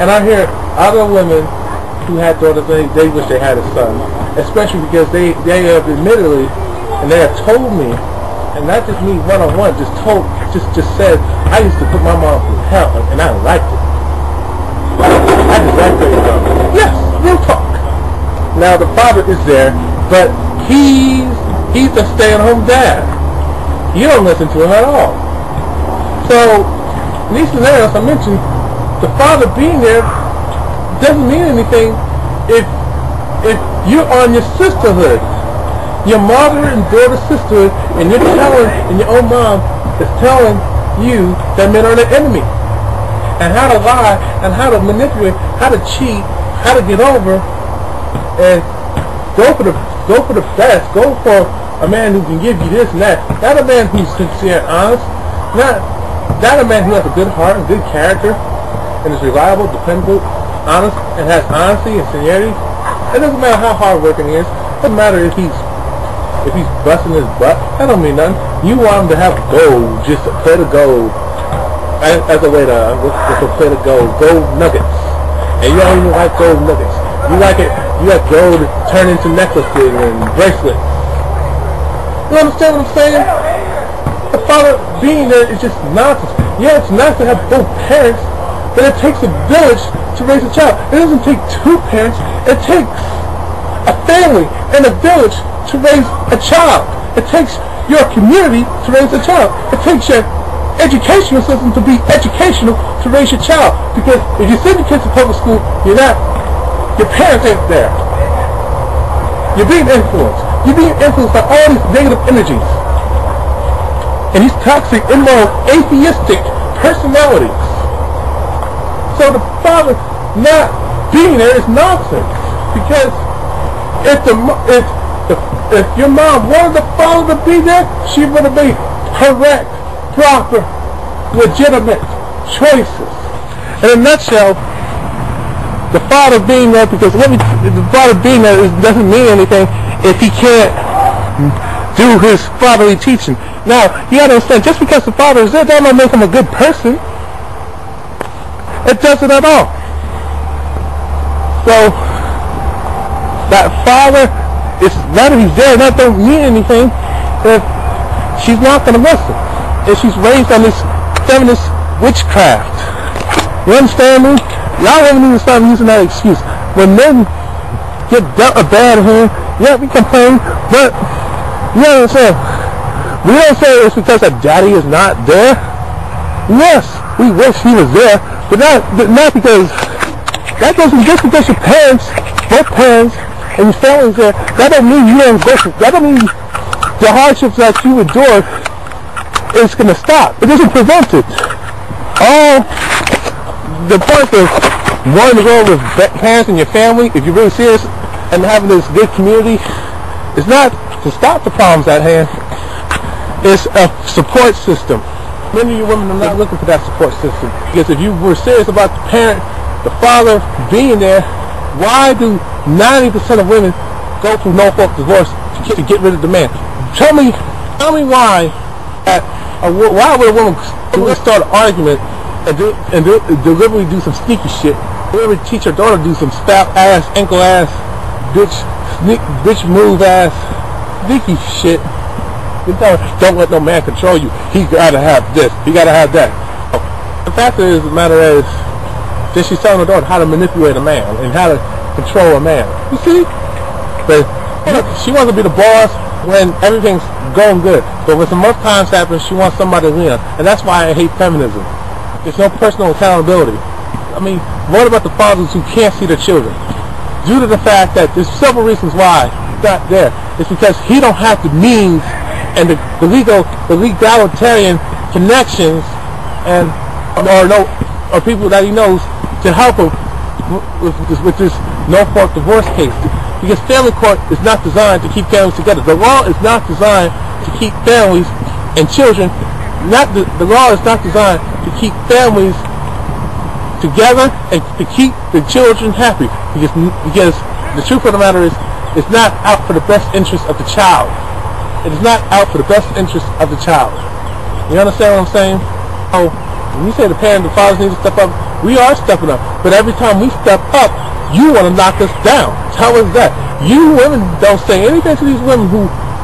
And I hear other women who had daughters, they wish they had a son, especially because they have admittedly, and they have told me, and not just me one-on-one, just said, I used to put my mom through hell, and I liked it. I just liked it. Yes, real talk. Now the father is there, but he's a stay-at-home dad. You don't listen to him at all. So, in these scenarios I mentioned, the father being there doesn't mean anything if you're on your sisterhood, your mother and daughter sisterhood, and you're telling, and your own mom is telling you that men are the enemy, and how to lie, and how to manipulate, how to cheat, how to get over, and go for the best, go for a man who can give you this and that. Not a man who's sincere and honest, not a man who has a good heart and good character, and is reliable, dependable, honest, and has honesty and sincerity. It doesn't matter how hard-working he is. It doesn't matter if he's busting his butt. That don't mean nothing. You want him to have gold, just a plate of gold, as a way to just a plate of gold nuggets. And you don't even like gold nuggets. You like gold turned into necklaces and bracelets. You understand what I'm saying? The father being there is just nonsense. Yeah, it's nice to have both parents, but it takes a village to raise a child. It doesn't take two parents. It takes a family and a village to raise a child. It takes your community to raise a child. It takes your educational system to be educational to raise your child. Because if you send your kids to public school, your parents ain't there. You're being influenced. You're being influenced by all these negative energies and these toxic, immoral, atheistic personalities. So the father not being there is nonsense. Because if your mom wanted the father to be there, she would have made correct, proper, legitimate choices. In a nutshell, the father being there, because the father being there doesn't mean anything if he can't do his fatherly teaching. Now, you gotta understand, just because the father is there, that don't make him a good person. It doesn't at all. So, that father, is whether he's there or not, don't mean anything if she's not gonna listen. If she's raised on this feminist witchcraft. You understand me? Y'all haven't even started using that excuse. When men get dealt a bad hand, yeah, we complain, but you know what I'm saying? We don't say it's because our daddy is not there. Yes, we wish he was there, but not because that doesn't, just because your parents, both parents, and your family's there, that don't mean you don't go through, that don't mean the hardships that you endure is gonna stop. It doesn't prevent it. All the point of wanting to go with parents and your family, if you're really serious and having this good community, is not to stop the problems at hand. It's a support system. Many of you women are not looking for that support system, because if you were serious about the parent, the father being there, why do 90% of women go through no-fault divorce to get rid of the man? Tell me why why would a woman start an argument and deliberately do some sneaky shit? Deliberately teach her daughter to do some stout ass, ankle ass, bitch move ass, sneaky shit. Don't let no man control you. He gotta have this. He gotta have that. The fact is, the matter is that she's telling her daughter how to manipulate a man and how to control a man. You see? But she wants to be the boss when everything's going good. But when some rough times happen, she wants somebody to lean on. And that's why I hate feminism. There's no personal accountability. I mean, what about the fathers who can't see their children? Due to the fact that there's several reasons why he's not there. It's because he don't have the means and the legalitarian connections and or people that he knows to help him with this no-fault divorce case. Because family court is not designed to keep families together. The law is not designed to keep families and children. The law is not designed to keep families together and to keep the children happy. Because the truth of the matter is, it's not out for the best interest of the child. It is not out for the best interest of the child. You understand what I'm saying? Oh, when you say the parent, the fathers need to step up, We are stepping up. But every time we step up, you want to knock us down. Tell us that. You women don't say anything to these women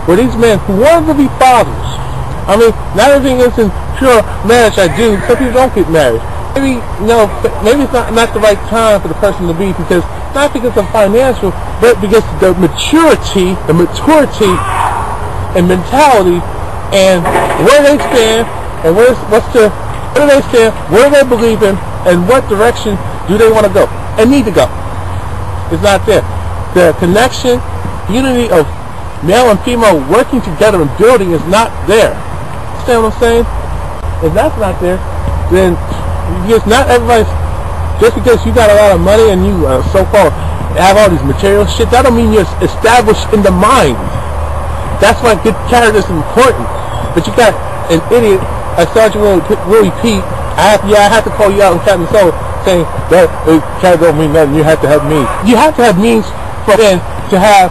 these men who wanted to be fathers. I mean, not everything is in pure marriage I do. Some people don't get married. Maybe, maybe it's not the right time for the person to be, not because of financial, but because the maturity and mentality and where they stand and where do they stand, where they believe in, and what direction do they want to go and need to go. It's not there. The connection, unity of male and female working together and building is not there. Understand what I'm saying? If that's not there, then not everybody's, just because you got a lot of money and you so-called have all these material shit, that don't mean you're established in the mind. That's why good character is important. But you got an idiot like Sergeant Willie Pete. I have to call you out on Captain Soul, saying that character don't mean nothing. You have to have means. You have to have means for then to have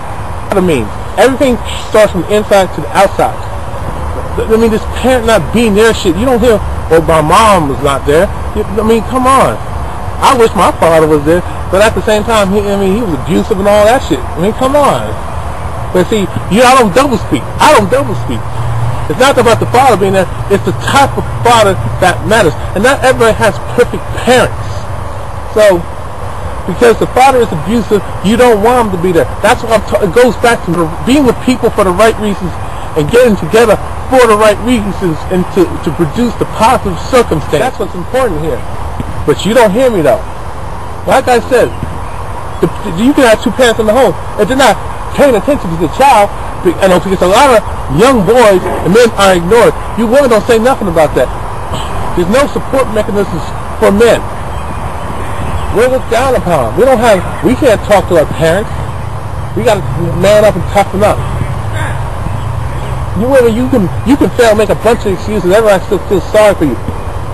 other means. Everything starts from the inside to the outside. I mean, this parent not being there shit. You don't hear, well, my mom was not there. I mean, come on. I wish my father was there, but at the same time, he was abusive and all that shit. I mean, come on. But see, I don't double speak. It's not about the father being there. It's the type of father that matters. And not everybody has perfect parents. So, because the father is abusive, you don't want him to be there. That's what it goes back to being with people for the right reasons and getting together for the right reasons and to produce the positive circumstance. That's what's important here. But you don't hear me though. Like I said, you can have two parents in the home. If they're not paying attention to the child, because a lot of young boys and men are ignored. You women don't say nothing about that. There's no support mechanisms for men. We're looked down upon. We can't talk to our parents. We got to man up and toughen up. You women, you can fail, make a bunch of excuses, everybody still feels sorry for you.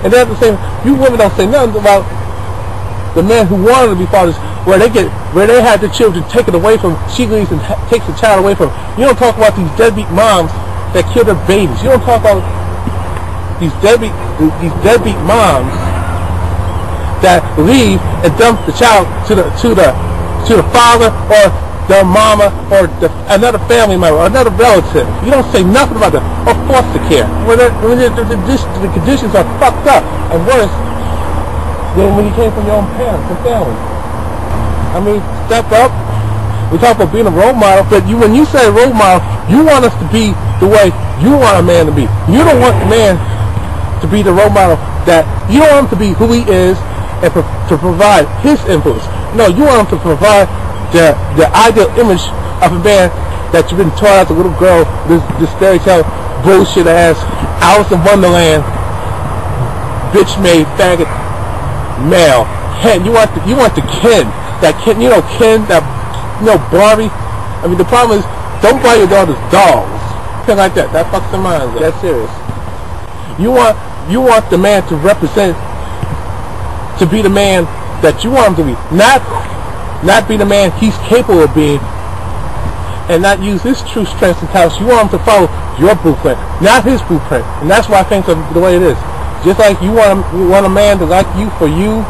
And then at the same, you women don't say nothing about the men who wanted to be fathers, where they had the children taken away from, she leaves and takes the child away from. You don't talk about these deadbeat moms that kill their babies. You don't talk about these deadbeat moms that leave and dump the child to the father or their mama or another family member or another relative. You don't say nothing about that. Or foster care. When the conditions are fucked up and worse than when you came from your own parents and family. I mean, step up. We talk about being a role model, but when you say role model, you want us to be the way you want a man to be. You don't want the man to be the role model that, you don't want him to be who he is and to provide his influence. No, you want him to provide the ideal image of a man that you've been taught as a little girl, this fairy tale bullshit ass Alice in Wonderland, bitch made faggot male. Ken, you want the Ken, that Ken, Ken, that Barbie. I mean, the problem is, don't buy your daughters dolls, things like that. That fucks their minds up. That's serious. You want the man to represent, to be the man that you want him to be, not be the man he's capable of being, and not use his true strengths and talents. You want him to follow your blueprint, not his blueprint. And that's why things are the way it is. Just like you want a man to like you for you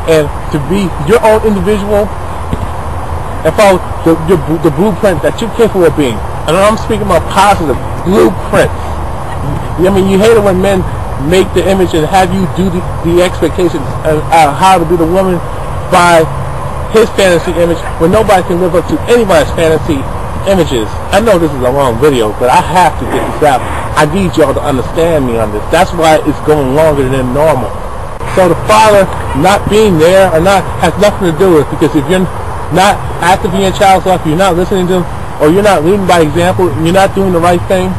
and to be your own individual and follow the blueprint that you're capable of being. And I'm speaking about positive blueprints. I mean, you hate it when men make the image and have you do the expectations of how to be the woman by his fantasy image when nobody can live up to anybody's fantasy images. I know this is a long video, but I have to get this out. I need y'all to understand me on this. That's why it's going longer than normal. So the father not being there or not has nothing to do with it, because if you're not active in your child's life, you're not listening to them, or you're not leading by example, and you're not doing the right thing,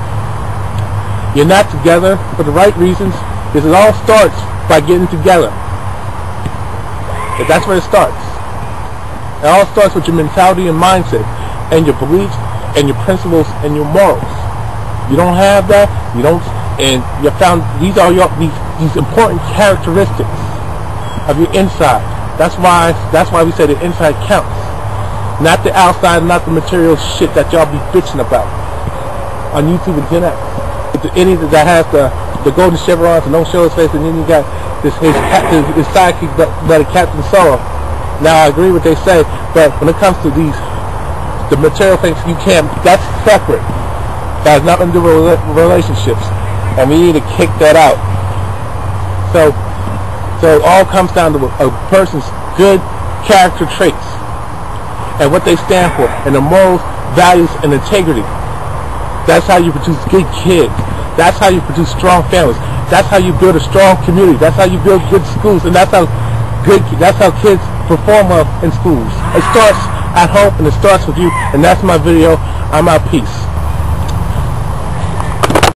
you're not together for the right reasons, because it all starts by getting together. If that's where it starts. It all starts with your mentality and mindset, and your beliefs, and your principles, and your morals. You don't have that, and you found these are these important characteristics of your inside. That's why we say the inside counts, not the outside, not the material shit that y'all be bitching about on YouTube and Gen X. The idiot that has the the golden chevrons and don't show his face, and then you got his sidekick, but a Captain Sorrow. Now I agree with what they say, but when it comes to the material things, you can't. That's separate. That has nothing to do with relationships, and we need to kick that out. So it all comes down to a person's good character traits and what they stand for, and the morals, values, and integrity. That's how you produce good kids. That's how you produce strong families. That's how you build a strong community. That's how you build good schools, and that's how kids perform well in schools. It starts at home, and it starts with you. And that's my video. I'm out. Peace.